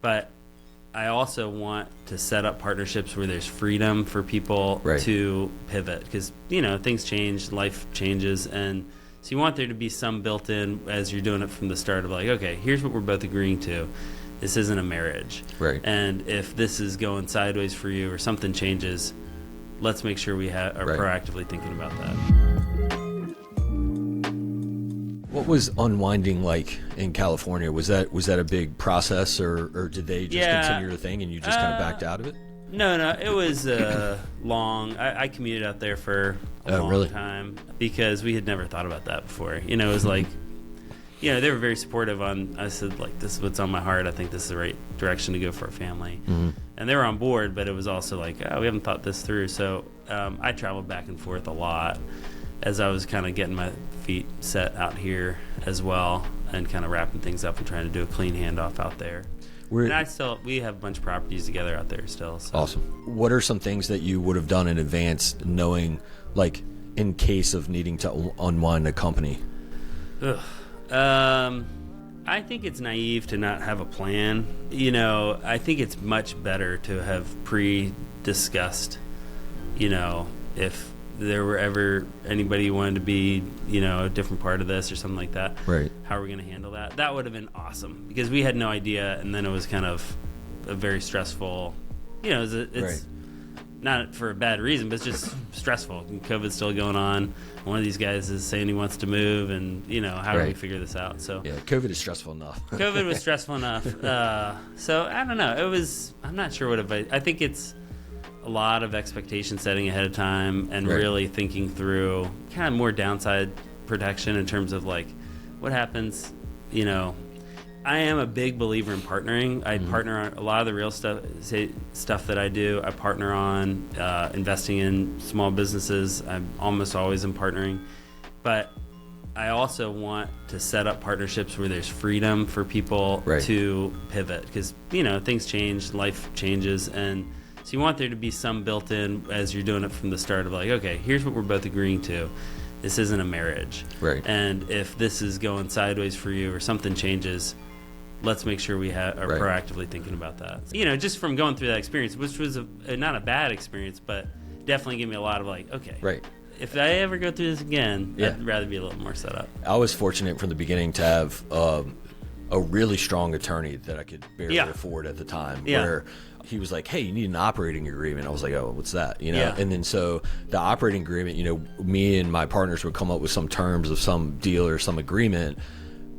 but I also want to set up partnerships where there's freedom for people to pivot, because things change, life changes, and so you want there to be some built in as you're doing it from the start of like, okay, here's what we're both agreeing to. This isn't a marriage, right? And if this is going sideways for you or something changes, let's make sure we are proactively thinking about that. What was unwinding like in California? Was that a big process, or did they just continue their thing and you just kind of backed out of it? No, it was long. I commuted out there for a long time because we had never thought about that before. It was like, they were very supportive I said, like, this is what's on my heart. I think this is the right direction to go for our family. Mm-hmm. And they were on board, but it was also like, we haven't thought this through. So I traveled back and forth a lot as I was kind of getting my feet set out here as well and kind of wrapping things up and trying to do a clean handoff out there. And we have a bunch of properties together out there still. So. Awesome. What are some things that you would have done in advance, knowing, like, in case of needing to unwind a company? I think it's naive to not have a plan. I think it's much better to have pre-discussed, if there were ever anybody who wanted to be, a different part of this or something like that. Right. How are we going to handle that? That would have been awesome because we had no idea, and then it was kind of a very stressful. It's not for a bad reason, but it's just stressful. COVID's still going on. One of these guys is saying he wants to move, and how do we figure this out? So COVID is stressful enough. COVID was stressful enough. So I don't know. I'm not sure what advice. I think it's a lot of expectation setting ahead of time and really thinking through kind of more downside protection in terms of like what happens. I am a big believer in partnering. I partner on a lot of the real stuff that I do. I partner on investing in small businesses. I'm almost always in partnering, but I also want to set up partnerships where there's freedom for people to pivot, because things change, life changes, and so you want there to be some built in as you're doing it from the start of like, okay, here's what we're both agreeing to. This isn't a marriage. Right. And if this is going sideways for you or something changes, let's make sure we are proactively thinking about that. Just from going through that experience, which was not a bad experience, but definitely gave me a lot of like, okay, if I ever go through this again, I'd rather be a little more set up. I was fortunate from the beginning to have a really strong attorney that I could barely afford at the time, where he was like, hey, you need an operating agreement. I was like, oh, what's that? And then so the operating agreement, me and my partners would come up with some terms of some deal or some agreement,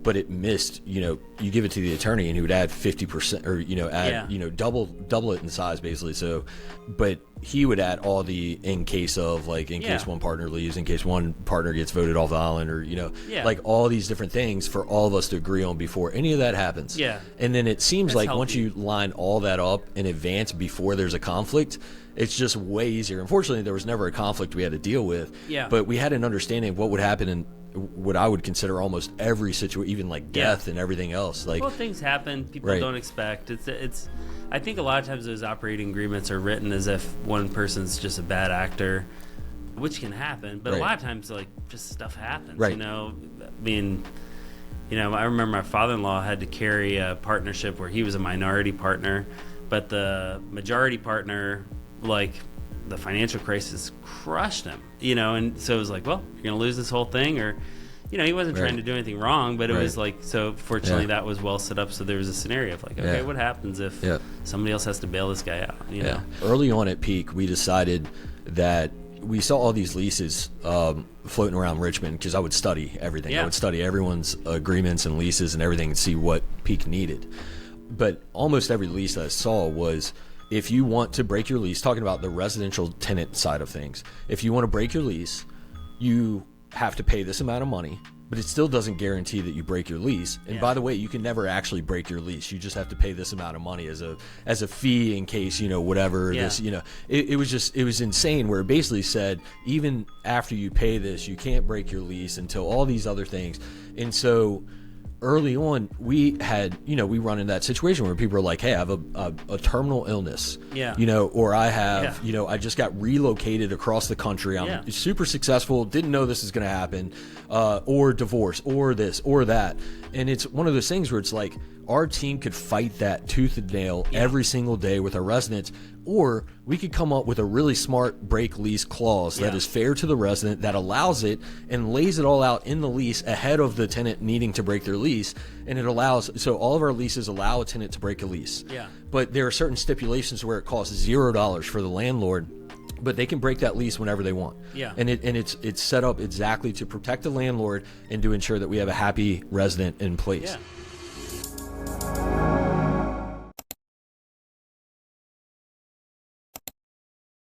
but it missed, you give it to the attorney and he would add 50% or, add, double it in size basically. So, but he would add all the in case of, like, in case one partner leaves, in case one partner gets voted off the island, or, like all these different things for all of us to agree on before any of that happens. Yeah. And then it seems like once you line all that up in advance before there's a conflict, it's just way easier. Unfortunately, there was never a conflict we had to deal with. Yeah. But we had an understanding of what would happen in what I would consider almost every situation, even like death and everything else. Like, well, things happen people don't expect. It's. I think a lot of times those operating agreements are written as if one person's just a bad actor, which can happen. But a lot of times, like, just stuff happens. Right. I mean, I remember my father-in-law had to carry a partnership where he was a minority partner, but the majority partner, like, the financial crisis crushed him, and so it was like, well, you're going to lose this whole thing, or, he wasn't trying to do anything wrong, but it was like, so fortunately that was well set up. So there was a scenario of like, okay, what happens if somebody else has to bail this guy out, know? Early on at Peak, we decided that we saw all these leases floating around Richmond, because I would study everything. I would study everyone's agreements and leases and everything and see what Peak needed. But almost every lease that I saw was, if you want to break your lease, talking about the residential tenant side of things, if you want to break your lease, you have to pay this amount of money, but it still doesn't guarantee that you break your lease. And by the way, you can never actually break your lease. You just have to pay this amount of money as a fee in case, whatever this, it was insane, where it basically said, even after you pay this, you can't break your lease until all these other things. And so early on, we had, we run in that situation where people are like, hey, I have a terminal illness, or I have, I just got relocated across the country. I'm super successful, didn't know this is going to happen, or divorce, or this, or that. And it's one of those things where it's like, our team could fight that tooth and nail every single day with our residents, or we could come up with a really smart break lease clause that is fair to the resident, that allows it and lays it all out in the lease ahead of the tenant needing to break their lease. And it allows, so all of our leases allow a tenant to break a lease. Yeah. But there are certain stipulations where it costs $0 for the landlord, but they can break that lease whenever they want. Yeah. And it's set up exactly to protect the landlord and to ensure that we have a happy resident in place. Yeah.